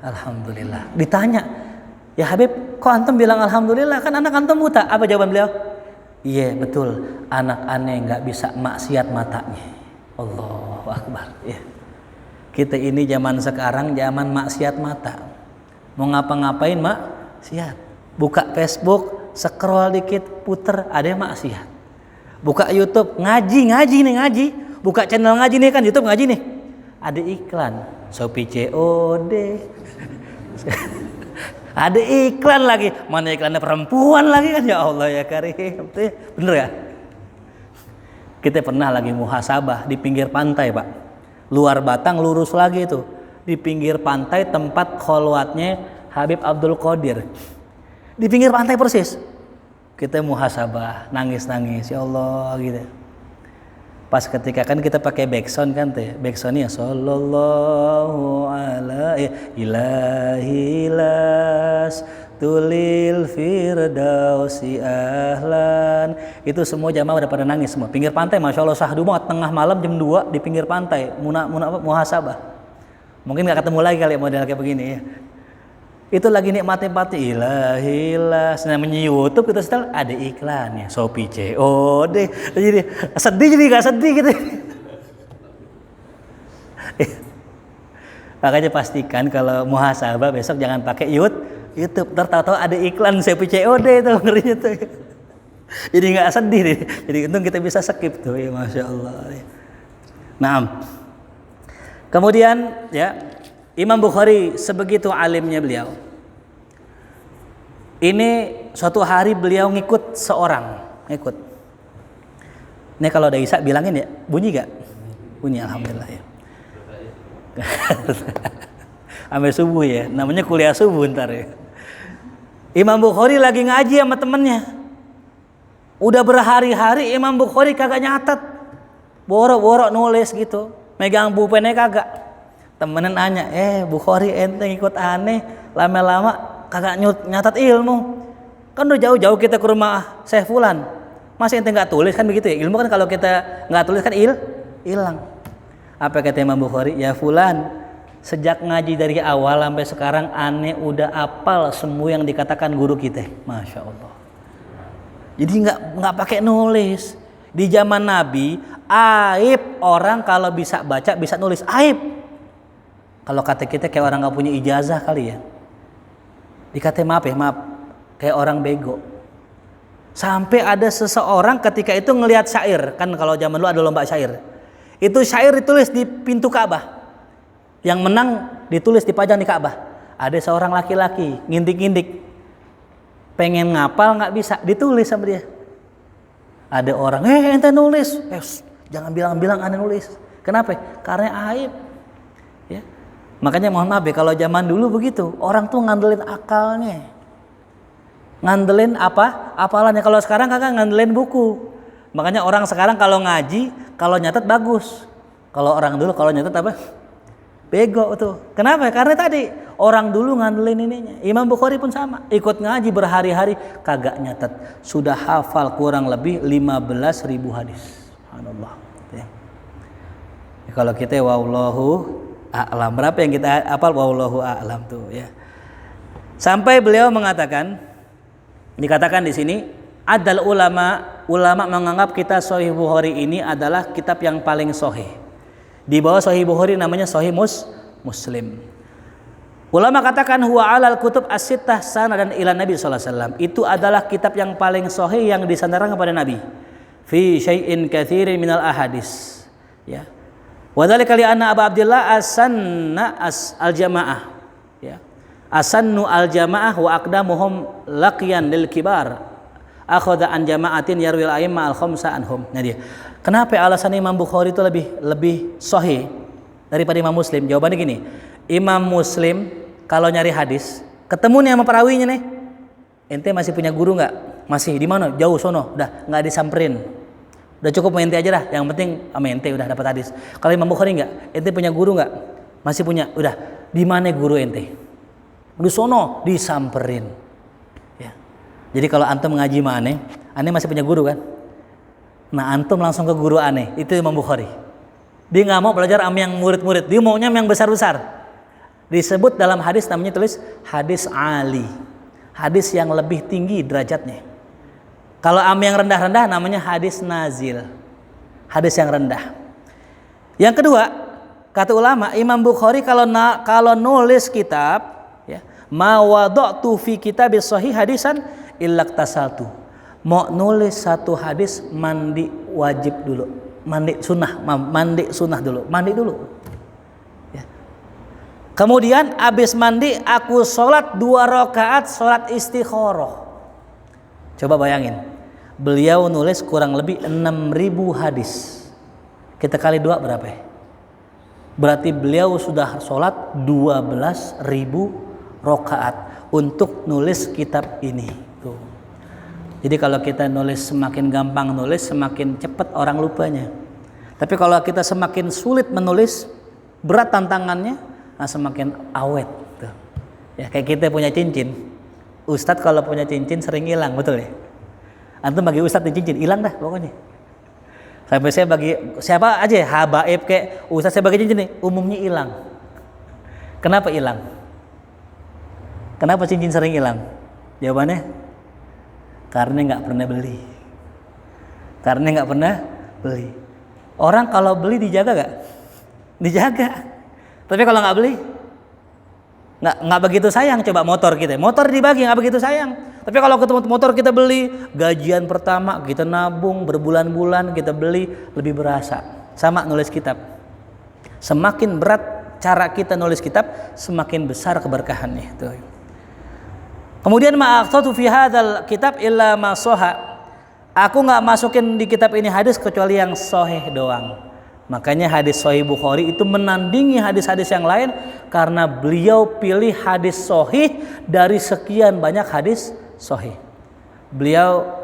Alhamdulillah. Ditanya, ya Habib, kok antum bilang alhamdulillah, kan anak antum buta? Apa jawaban beliau? Iya betul, anak aneh nggak bisa maksiat matanya. Allahu Akbar. Ya. Kita ini zaman sekarang zaman maksiat mata. Mau ngapa-ngapain maksiat. Buka Facebook, scroll dikit, puter, ada yang maksiat. Buka YouTube, ngaji. Buka channel ngaji nih kan, YouTube ngaji nih. Ada iklan, Shopee COD. Ada iklan lagi. Mana iklannya perempuan lagi kan, ya Allah ya Karim. Bener ya? Kita pernah lagi muhasabah di pinggir pantai, Pak. Luar Batang lurus lagi itu, di pinggir pantai tempat kholwatnya Habib Abdul Qadir, di pinggir pantai persis. Kita muhasabah, nangis ya Allah gitu. Pas ketika kan kita pakai backsound kan tuh, backsoundnya sallallahu alaihi ilahilas tulil firdausi ahlan. Itu semua jamaah udah pada nangis semua. Pinggir pantai, masya Allah sahdu banget, tengah malam jam 2 di pinggir pantai, muhasabah. Mungkin nggak ketemu lagi kali model kayak begini ya. Itu lagi nikmatin ilahilas. Namanya YouTube, kita setel ada iklannya, Shopee COD. Jadi sedih, jadi nggak sedih gitu. Makanya pastikan kalau muhasabah besok jangan pakai YouTube, tahu-tahu ada iklan Shopee COD itu, ngerinya tuh. Jadi nggak sedih nih. Jadi untung kita bisa skip tuh ya, masya Allah. Nah, kemudian ya Imam Bukhari sebegitu alimnya beliau. Ini suatu hari beliau ngikut seorang, ngikut. Ini kalau ada Isa bilangin ya, bunyi gak? Bunyi, alhamdulillah ya. Sampai subuh ya, namanya kuliah subuh ntar ya. Imam Bukhari lagi ngaji sama temennya. Udah berhari-hari Imam Bukhari kagak nyatet, borok-borok nulis gitu, megang bupennya kagak. Temennya nanya, Bukhari ente ngikut aneh, lama-lama kagak nyatet ilmu. Kan udah jauh-jauh kita ke rumah Syekh Fulan, masih ente nggak tulis kan begitu ya? Ilmu kan kalau kita nggak tulis kan hilang. Apa kata Imam Bukhari? Ya Fulan, sejak ngaji dari awal sampai sekarang aneh udah apal semua yang dikatakan guru kita. Masya Allah. Jadi nggak pakai nulis. Di zaman Nabi, aib orang kalau bisa baca, bisa nulis, aib. Kalau kata kita kayak orang nggak punya ijazah kali ya. Dikata maaf, kayak orang bego. Sampai ada seseorang ketika itu ngelihat syair, kan kalau zaman dulu ada lomba syair. Itu syair ditulis di pintu Ka'bah. Yang menang ditulis dipajang di Ka'bah. Ada seorang laki-laki ngindik-ngindik, pengen ngapal nggak bisa, ditulis sama dia. Ada orang, ente nulis, jangan bilang-bilang anda nulis. Kenapa? Karena aib. Ya. Makanya mohon maaf ya, kalau zaman dulu begitu, orang tuh ngandelin akalnya, ngandelin apa? Apalannya. Kalau sekarang kakak ngandelin buku. Makanya orang sekarang kalau ngaji, kalau nyatet bagus. Kalau orang dulu kalau nyatet apa? Bego tuh. Kenapa? Karena tadi orang dulu ngandelin ininya. Imam Bukhari pun sama, ikut ngaji berhari-hari kagak nyatet. Sudah hafal kurang lebih 15.000 hadis. Subhanallah. Ya. Kalau kita wallahu a'lam, berapa yang kita hafal wallahu a'lam tuh ya. Sampai beliau mengatakan, dikatakan di sini, adal ulama menganggap kita Sahih Bukhari ini adalah kitab yang paling sahih. Di bawah Sahih Bukhari namanya Sahih Muslim. Ulama katakan huwa alal kutub as-sittah sanadan ila Nabi sallallahu alaihi wasallam. Itu adalah kitab yang paling sahih yang disandarkan kepada Nabi. Fi syai'in katsirin minal ahadis. Ya. Wa dzalika li anna Abu Abdullah asanna al-jamaah. Ya. Asannu al-jamaah wa aqdamuhum laqiyan lil kibar. Akhadha an jama'atin yarwil a'imma al-khamsa anhum. Nah dia. Kenapa alasan Imam Bukhari itu lebih sahih daripada Imam Muslim? Jawabannya gini, Imam Muslim kalau nyari hadis, ketemu nih sama perawinya nih, ente masih punya guru nggak? Masih, di mana? Jauh sono, udah nggak disamperin, udah cukup ente aja dah. Yang penting sama ente udah dapat hadis. Kalau Imam Bukhari nggak, ente punya guru nggak? Masih punya, udah. Di mana guru ente? Di sono, disamperin. Ya. Jadi kalau antum ngaji sama aneh masih punya guru kan? Nah antum langsung ke guru aneh, itu Imam Bukhari. Dia nggak mau belajar sama yang murid-murid, dia maunya yang besar-besar. Disebut dalam hadis namanya tulis hadis ali, hadis yang lebih tinggi derajatnya. Kalau am yang rendah-rendah namanya hadis nazil, hadis yang rendah. Yang kedua, kata ulama Imam Bukhari kalau nulis kitab, ya, ma wada'tu fi kitabis sahih hadisan illa tasaltu. Mau nulis satu hadis mandi wajib dulu, mandi sunnah dulu, mandi dulu. Ya. Kemudian abis mandi aku sholat 2 rakaat sholat istikharah. Coba bayangin, beliau nulis kurang lebih 6.000 hadis. Kita kali 2 berapa ya? Berarti beliau sudah sholat 12.000 rakaat untuk nulis kitab ini. Tuh. Jadi kalau kita nulis semakin gampang nulis, semakin cepat orang lupanya. Tapi kalau kita semakin sulit menulis, berat tantangannya, nah semakin awet. Tuh. Ya kayak kita punya cincin. Ustadz kalau punya cincin sering hilang, betul ya? Antum bagi ustadz di cincin, hilang dah pokoknya. Sampai saya bagi siapa aja, habaib kayak ustadz saya bagi cincin nih, umumnya hilang. Kenapa hilang? Kenapa cincin sering hilang? Jawabannya, karena nggak pernah beli. Karena nggak pernah beli. Orang kalau beli dijaga nggak? Dijaga. Tapi kalau nggak beli, nggak begitu sayang. Coba motor kita, motor dibagi nggak begitu sayang. Tapi kalau ketemu motor kita beli, gajian pertama kita nabung berbulan-bulan kita beli, lebih berasa. Sama nulis kitab. Semakin berat cara kita nulis kitab, semakin besar keberkahannya. Tuh. Kemudian ma'aqtatu fi hadzal kitab illa ma sahha. Aku enggak masukin di kitab ini hadis kecuali yang sahih doang. Makanya hadis Sahih Bukhari itu menandingi hadis-hadis yang lain karena beliau pilih hadis sahih dari sekian banyak hadis sahih. Beliau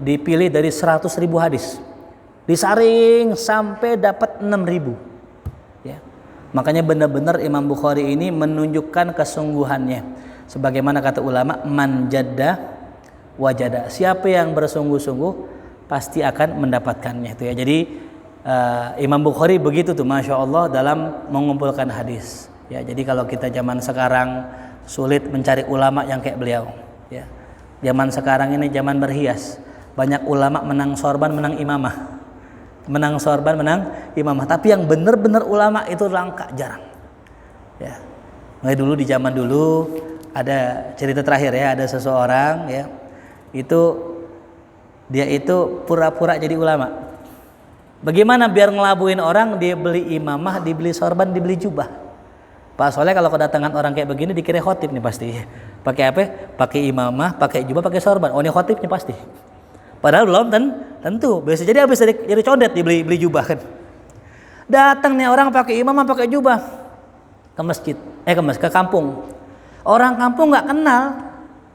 dipilih dari 100.000 hadis. Disaring sampai dapat 6.000. Ya. Makanya benar-benar Imam Bukhari ini menunjukkan kesungguhannya. Sebagaimana kata ulama, man jadda wajada. Siapa yang bersungguh-sungguh pasti akan mendapatkannya. Itu ya. Jadi Imam Bukhari begitu tuh, masya Allah dalam mengumpulkan hadis. Ya. Jadi kalau kita zaman sekarang sulit mencari ulama yang kayak beliau. Ya. Zaman sekarang ini zaman berhias. Banyak ulama menang sorban, menang imamah. Menang sorban, menang imamah. Tapi yang benar-benar ulama itu langka, jarang. Ya. Mulai dulu di zaman dulu ada cerita terakhir ya, ada seseorang ya. Dia itu pura-pura jadi ulama. Bagaimana biar ngelabuin orang? Dia beli imamah, dibeli sorban, dibeli jubah. Pak Soleh kalau kedatangan orang kayak begini dikira khotib nih pasti. Pakai apa? Pakai imamah, pakai jubah, pakai sorban. Oh ini khotibnya pasti. Padahal belum tentu. Biasa jadi habis jadi condet dibeli jubah kan. Datang nih orang pakai imamah, pakai jubah ke masjid, ke kampung. Orang kampung nggak kenal,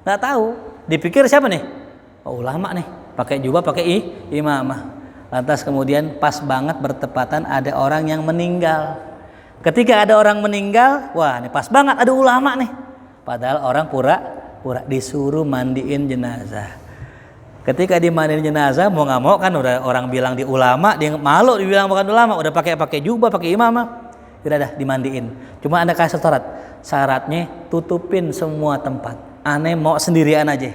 nggak tahu. Dipikir siapa nih? Oh ulama nih, pakai jubah, pakai imamah. Lantas kemudian pas banget bertepatan ada orang yang meninggal. Ketika ada orang meninggal, wah ini pas banget ada ulama nih. Padahal orang pura-pura disuruh mandiin jenazah. Ketika dimandiin jenazah mau nggak mau kan udah orang bilang di ulama, dia malu dibilang bukan ulama, udah pakai jubah, pakai imamah. Udah dah dimandiin. Cuma Anda kasih syaratnya tutupin semua tempat. Aneh mau sendirian aja.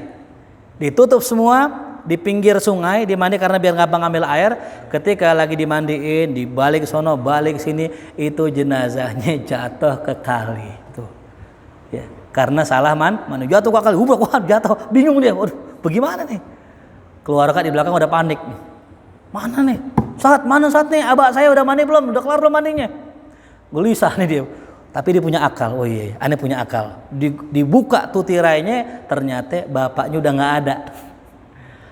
Ditutup semua di pinggir sungai, dimandi karena biar gampang ngambil air. Ketika lagi dimandiin, dibalik sono, balik sini, itu jenazahnya jatuh ke kali. Tuh. Ya, karena salah mana jatuh ke kali, jatuh, bingung dia. Waduh, bagaimana nih? Keluarga di belakang udah panik nih. Mana nih? Mana saat nih? Abah saya udah mandi belum? Udah kelar belum mandinya? Gelisah nih dia. Tapi dia punya akal. Oh iya, aneh punya akal. Dibuka tuh tirainya, ternyata bapaknya udah nggak ada.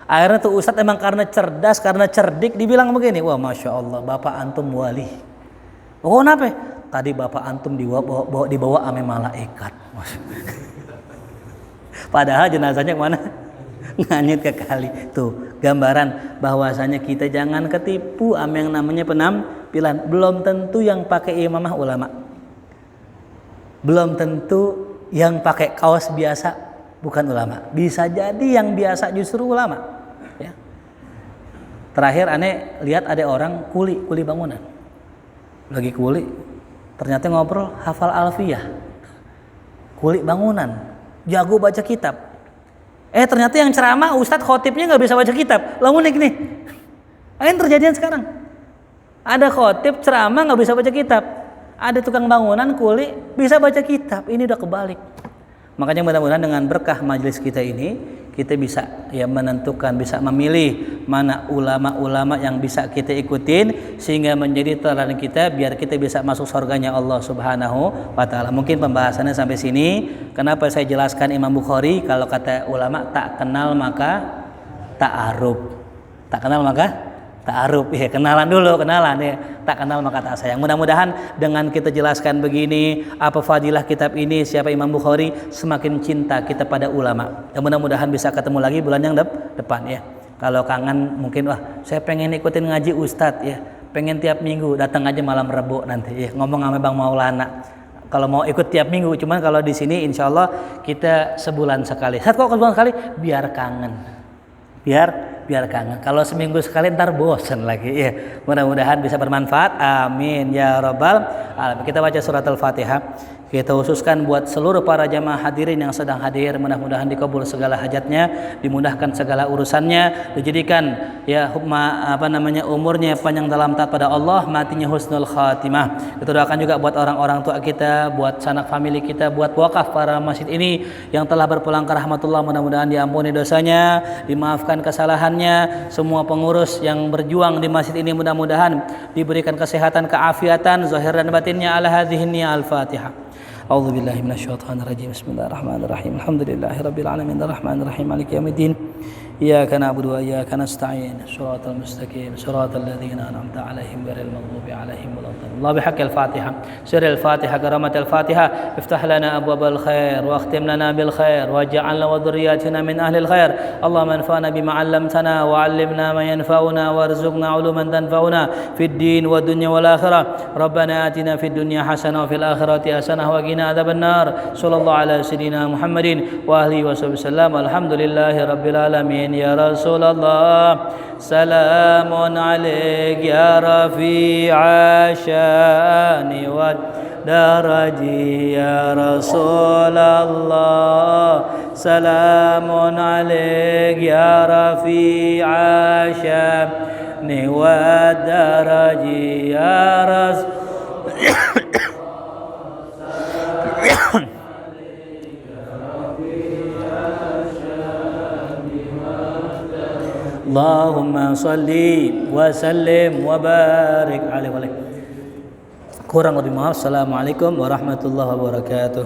Akhirnya tuh Ustadz emang karena cerdas, karena cerdik, dibilang begini, wah masya Allah, bapak antum wali. Oh kenapa? Tadi bapak antum dibawa ame malaikat. Padahal jenazahnya kemana? Nganyut ke kali. Tuh gambaran bahwasanya kita jangan ketipu sama yang namanya penampilan. Belum tentu yang pakai imamah ulama, belum tentu yang pakai kaos biasa bukan ulama. Bisa jadi yang biasa justru ulama ya. Terakhir aneh lihat ada orang kuli bangunan, lagi kuli ternyata ngobrol hafal alfiyah, kuli bangunan, jago baca kitab. Ternyata yang ceramah ustadz khotibnya nggak bisa baca kitab. Lah unik nih. Yang terjadian sekarang. Ada khotib ceramah nggak bisa baca kitab. Ada tukang bangunan kuli bisa baca kitab. Ini udah kebalik. Makanya mudah-mudahan dengan berkah majelis kita ini, kita bisa ya menentukan, bisa memilih mana ulama-ulama yang bisa kita ikutin sehingga menjadi teladan kita biar kita bisa masuk surganya Allah Subhanahu wa taala. Mungkin pembahasannya sampai sini. Kenapa saya jelaskan Imam Bukhari kalau kata ulama tak kenal maka ta'aruf. Tak kenal maka ta'aruf, ya kenalan dulu, ya. Tak kenal maka tak sayang. Mudah-mudahan dengan kita jelaskan begini, apa fadilah kitab ini, siapa Imam Bukhari, semakin cinta kita pada ulama. Dan mudah-mudahan bisa ketemu lagi bulan yang depan ya. Kalau kangen mungkin saya pengen ikutin ngaji Ustadz ya, pengen tiap minggu, datang aja malam Rebo nanti ya, ngomong sama Bang Maulana. Kalau mau ikut tiap minggu, cuman kalau di sini insya Allah kita sebulan sekali. Kok sebulan sekali? Biar kangen. Biar kangen. Kalau seminggu sekali ntar bosan lagi ya. Mudah-mudahan bisa bermanfaat. Amin ya rabbal alamin. Kita baca surat Al-Fatihah. Kita khususkan buat seluruh para jamaah hadirin yang sedang hadir, mudah-mudahan dikabul segala hajatnya, dimudahkan segala urusannya, dijadikan ya umurnya panjang dalam taat pada Allah, matinya husnul khatimah. Kita doakan juga buat orang-orang tua kita, buat sanak famili kita, buat wakaf para masjid ini yang telah berpulang ke rahmatullah, mudah-mudahan diampuni dosanya, dimaafkan kesalahannya. Semua pengurus yang berjuang di masjid ini mudah-mudahan diberikan kesehatan, keafiatan zahir dan batinnya. Ala hadhihi al-Fatihah. A'udzu billahi minasyaitonir rajim. Bismillahirrahmanirrahim. Alhamdulillahirabbil alamin arrahmanir rahim maliki yaumiddin. Iyyaka na'budu wa iyyaka nasta'in. Shiratal mustaqim. Shiratal ladzina an'amta 'alaihim ghairil maghdubi 'alaihim waladdallin. Allah bihaqqil Fatihah. Sirril Fatihah karamatil Fatihah. Iftah lana abwabal khair wa akhtim lana bil khair waj'alna wa dhurriyyatina min ahlil khair. Allahumma anfa'na bima 'allamtana wa 'allimna ma yanfa'una warzuqna 'uluman tanfa'una fid din wa dunya wal akhirah. Rabbana atina fid dunya hasanah wa fil akhirati hasanah wa qina adzabannar. Sallallahu ala sayyidina Muhammadin wa alihi wasallam. Alhamdulillahi rabbil alamin. Ya Rasulullah, salamun alaik ya rafi'a sya'ni wa درجي يا رسول الله سلام عليك يا رفيع الشأن والدرج يا رسول Allahumma salli wa sallim wa barik alaihi. Kurang lebih maaf. Assalamualaikum warahmatullahi wabarakatuh.